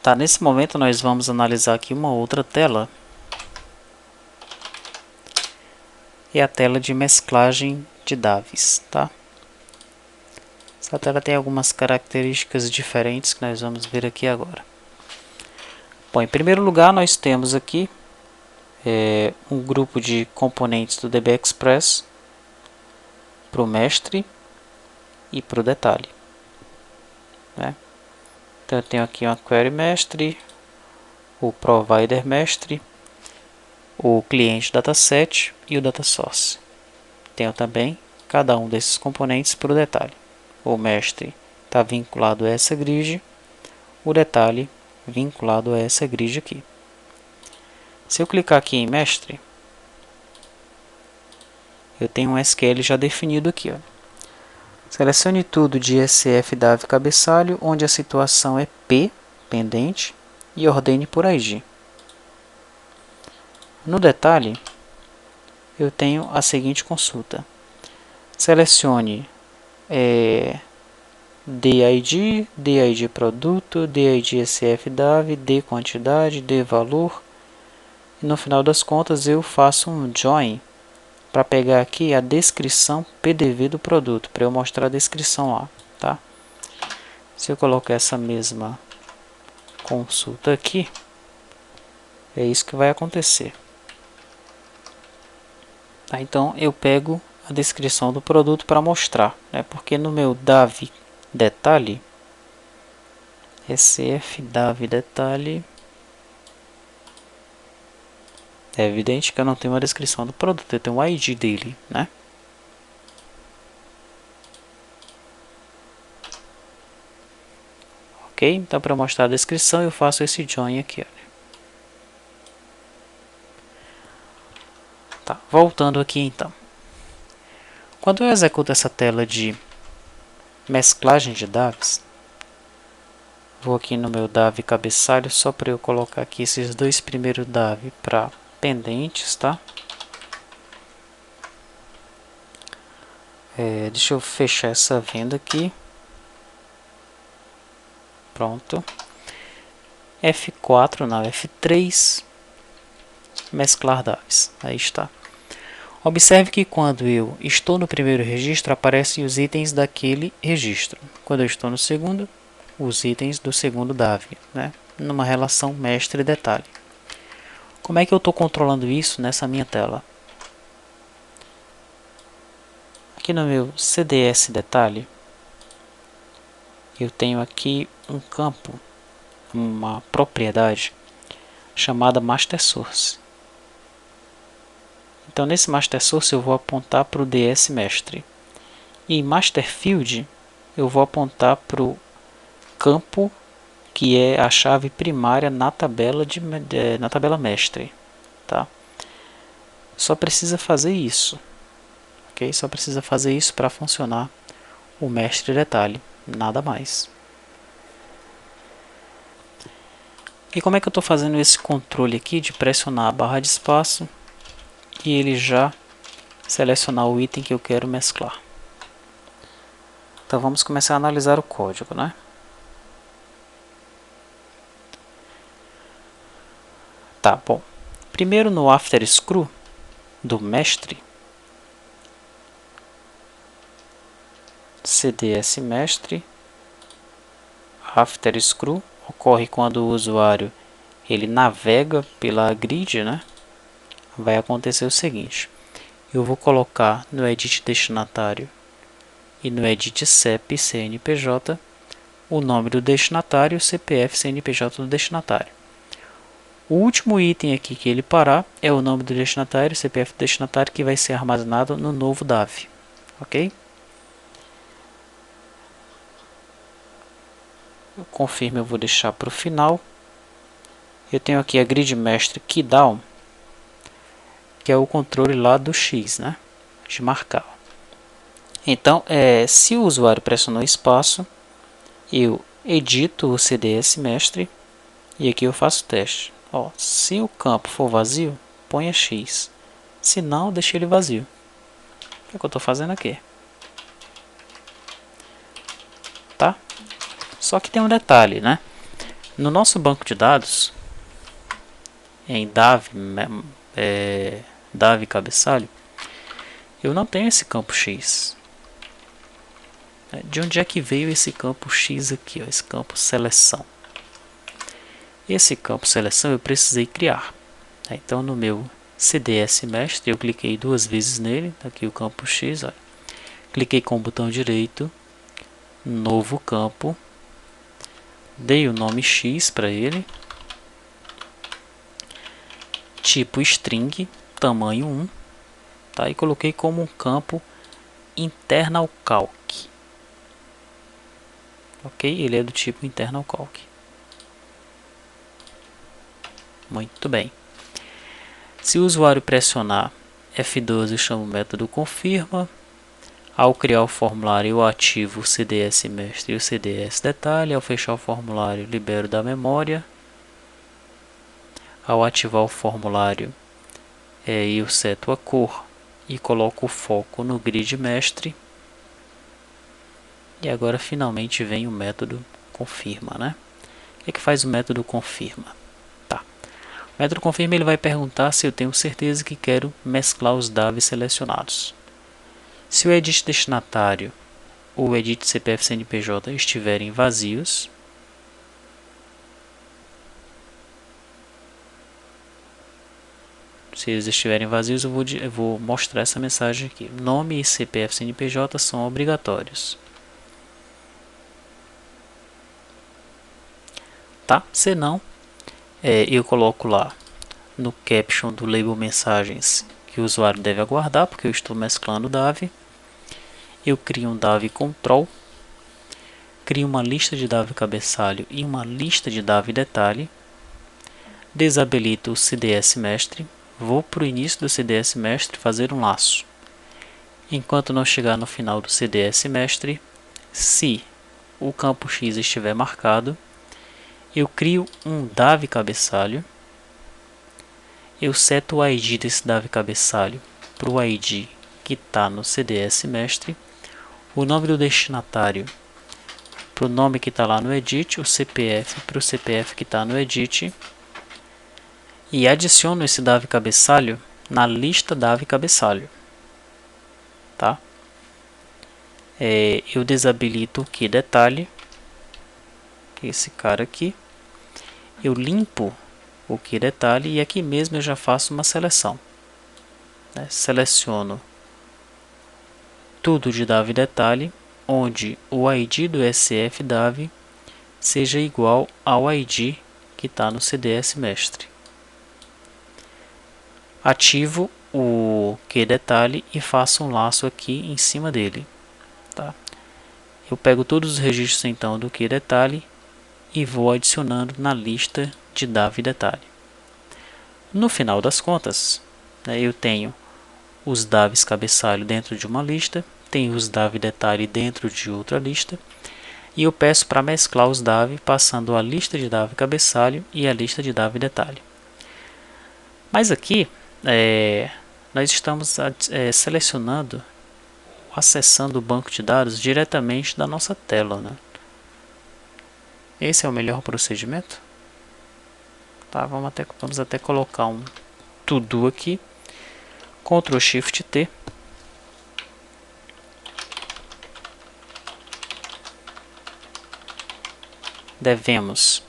Tá, nesse momento nós vamos analisar aqui uma outra tela. É a tela de mesclagem de DAVs, tá? Essa tela tem algumas características diferentes que nós vamos ver aqui agora. Bom, em primeiro lugar nós temos aqui um grupo de componentes do DB Express para o mestre e para o detalhe, né? Então eu tenho aqui uma query mestre, o provider mestre, o cliente dataset e o data source. Tenho também cada um desses componentes para o detalhe. O mestre está vinculado a essa grid, o detalhe vinculado a essa grid aqui. Se eu clicar aqui em mestre, eu tenho um SQL já definido aqui, ó. Selecione tudo de SF DAV cabeçalho, onde a situação é P, pendente, e ordene por ID. No detalhe, eu tenho a seguinte consulta. Selecione DID, DID produto, DID SF DAV, D quantidade, D valor. E no final das contas eu faço um join para pegar aqui a descrição PDV do produto, para eu mostrar a descrição lá, tá? Se eu colocar essa mesma consulta aqui, é isso que vai acontecer. Tá? Então eu pego a descrição do produto para mostrar, né? Porque no meu DAV detalhe, SF DAV detalhe, é evidente que eu não tenho uma descrição do produto, eu tenho o ID dele, né? Ok? Então para mostrar a descrição eu faço esse join aqui, olha. Tá, voltando aqui então. Quando eu executo essa tela de mesclagem de DAVs, vou aqui no meu DAV cabeçalho só para eu colocar aqui esses dois primeiros DAV para pendentes, tá? Deixa eu fechar essa venda aqui. Pronto. F4, não, F3. Mesclar DAVs. Aí está. Observe que quando eu estou no primeiro registro, aparecem os itens daquele registro. Quando eu estou no segundo, os itens do segundo DAV, né? Numa relação mestre-detalhe. Como é que eu estou controlando isso nessa minha tela? Aqui no meu CDS detalhe, eu tenho aqui um campo, uma propriedade chamada Master Source. Então nesse Master Source eu vou apontar para o DS mestre. E em Master Field eu vou apontar para o campo que é a chave primária na tabela mestre, tá? Só precisa fazer isso, ok? Só precisa fazer isso para funcionar o mestre detalhe, nada mais. E como é que eu estou fazendo esse controle aqui de pressionar a barra de espaço e ele já selecionar o item que eu quero mesclar? Então vamos começar a analisar o código, né? Tá, bom. Primeiro no after screw do mestre, CDS mestre, after screw, ocorre quando o usuário ele navega pela grid, né? Vai acontecer o seguinte: eu vou colocar no edit destinatário e no edit CEP CNPJ o nome do destinatário, CPF CNPJ do destinatário. O último item aqui que ele parar é o nome do destinatário, CPF do destinatário, que vai ser armazenado no novo DAV, ok? Eu confirmo, eu vou deixar para o final. Eu tenho aqui a grid mestre keydown, que é o controle lá do X, né? De marcar. Então, se o usuário pressionou espaço, eu edito o CDS mestre e aqui eu faço teste. Ó, se o campo for vazio, ponha X. Se não, deixe ele vazio. É o que eu estou fazendo aqui. Tá? Só que tem um detalhe, né? No nosso banco de dados, em DAV, DAV cabeçalho, eu não tenho esse campo X. De onde é que veio esse campo X aqui, ó, esse campo seleção? Esse campo seleção eu precisei criar. Então no meu CDS mestre eu cliquei 2 vezes nele, aqui o campo X, olha. Cliquei com o botão direito, novo campo, dei o nome X para ele, tipo string, tamanho 1, tá? E coloquei como um campo internal calc. Ok? Ele é do tipo internal calc. Muito bem. Se o usuário pressionar F12, eu chamo o método confirma. Ao criar o formulário, eu ativo o CDS mestre e o CDS detalhe. Ao fechar o formulário, libero da memória. Ao ativar o formulário, eu seto a cor e coloco o foco no grid mestre. E agora finalmente vem o método confirma, né? O que é que faz o método confirma? Tá. O método confirma ele vai perguntar se eu tenho certeza que quero mesclar os DAVs selecionados. Se o edit destinatário ou o edit CPF CNPJ estiverem vazios, se eles estiverem vazios, eu vou mostrar essa mensagem aqui. Nome e CPF CNPJ são obrigatórios. Tá? Se não, eu coloco lá no caption do label mensagens que o usuário deve aguardar, porque eu estou mesclando o DAV. Eu crio um DAV control, crio uma lista de DAV cabeçalho e uma lista de DAV detalhe, desabilito o CDS mestre, vou para o início do CDS mestre fazer um laço. Enquanto não chegar no final do CDS mestre, se o campo X estiver marcado, eu crio um DAV cabeçalho, eu seto o ID desse DAV cabeçalho para o ID que está no CDS mestre, o nome do destinatário para o nome que está lá no edit, o CPF para o CPF que está no edit, e adiciono esse DAV cabeçalho na lista DAV cabeçalho. Tá? Eu desabilito o que detalhe, esse cara aqui, eu limpo o que detalhe e aqui mesmo eu já faço uma seleção. Seleciono tudo de DAV detalhe, onde o ID do SF DAV seja igual ao ID que está no CDS mestre. Ativo o que detalhe e faço um laço aqui em cima dele. Tá? Eu pego todos os registros então do que detalhe e vou adicionando na lista de DAV detalhe. No final das contas, eu tenho os DAVs cabeçalho dentro de uma lista, tenho os DAV detalhe dentro de outra lista, e eu peço para mesclar os DAV passando a lista de DAV cabeçalho e a lista de DAV detalhe. Mas aqui nós estamos selecionando, acessando o banco de dados diretamente da nossa tela, né? Esse é o melhor procedimento? Tá, vamos até colocar um to-do aqui, Ctrl Shift T, devemos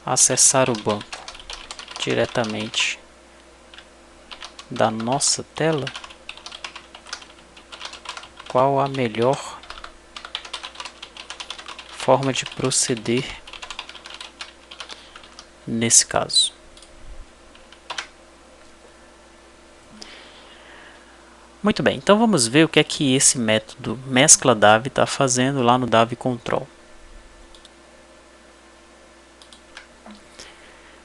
acessar o banco diretamente da nossa tela. Qual a melhor forma de proceder nesse caso? Muito bem, então vamos ver o que é que esse método mescla DAV está fazendo lá no DAV control.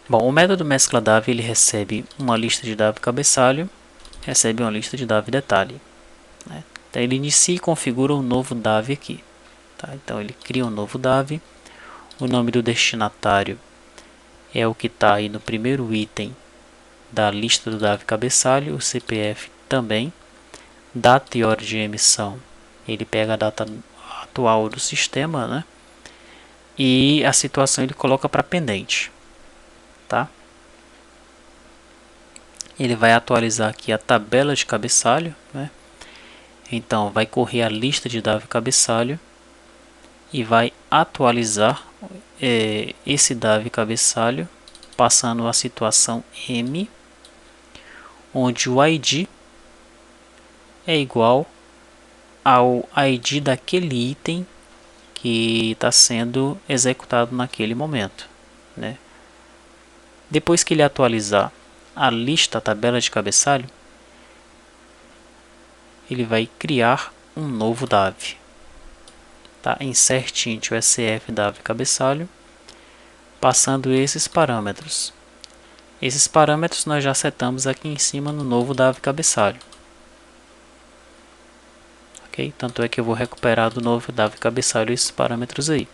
Bom, o método mescla DAV ele recebe uma lista de DAV cabeçalho, recebe uma lista de DAV detalhe. Né? Então ele inicia e configura um novo DAV aqui. Tá? Então ele cria um novo DAV, o nome do destinatário é o que está aí no primeiro item da lista do DAV cabeçalho, o CPF também, data e hora de emissão, ele pega a data atual do sistema, né? e a situação ele coloca para pendente, tá? Ele vai atualizar aqui a tabela de cabeçalho, né? Então vai correr a lista de Davi cabeçalho e vai atualizar esse Davi cabeçalho, passando a situação M, onde o ID é igual ao ID daquele item que está sendo executado naquele momento, né? Depois que ele atualizar a lista, a tabela de cabeçalho, ele vai criar um novo Davi. Tá? Insert int USF Davi cabeçalho, passando esses parâmetros. Esses parâmetros nós já setamos aqui em cima no novo Davi cabeçalho. Ok? Tanto é que eu vou recuperar do novo Davi cabeçalho esses parâmetros aí.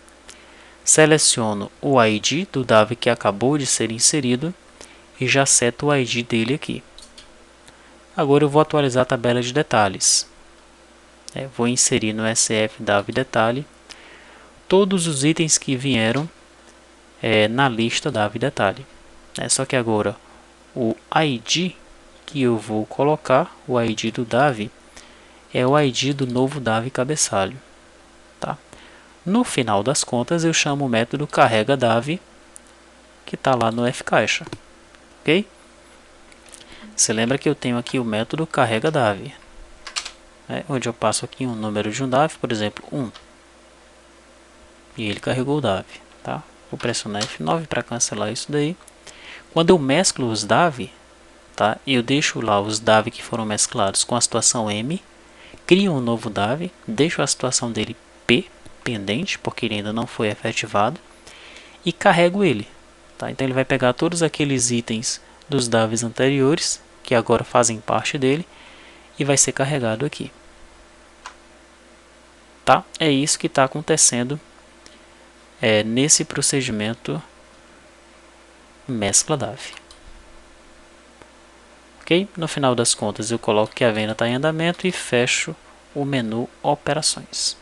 Seleciono o ID do Davi que acabou de ser inserido e já seto o ID dele aqui. Agora eu vou atualizar a tabela de detalhes. Vou inserir no SF Davi detalhe todos os itens que vieram na lista Davi detalhe. Só que agora o ID que eu vou colocar, o ID do Davi, é o ID do novo Davi cabeçalho. Tá? No final das contas eu chamo o método carrega Davi, que está lá no fcaixa. Ok? Você lembra que eu tenho aqui o método carrega Davi, onde eu passo aqui um número de um Davi, por exemplo 1, e ele carregou o Davi. Tá? Vou pressionar F9 para cancelar isso daí. Quando eu mesclo os Davi, tá? Eu deixo lá os Davi que foram mesclados com a situação M, crio um novo Davi, deixo a situação dele P, pendente, porque ele ainda não foi efetivado, e carrego ele. Tá? Então ele vai pegar todos aqueles itens dos Davis anteriores, que agora fazem parte dele, e vai ser carregado aqui. Tá? É isso que está acontecendo nesse procedimento mescla Davi. Ok? No final das contas eu coloco que a venda está em andamento e fecho o menu operações.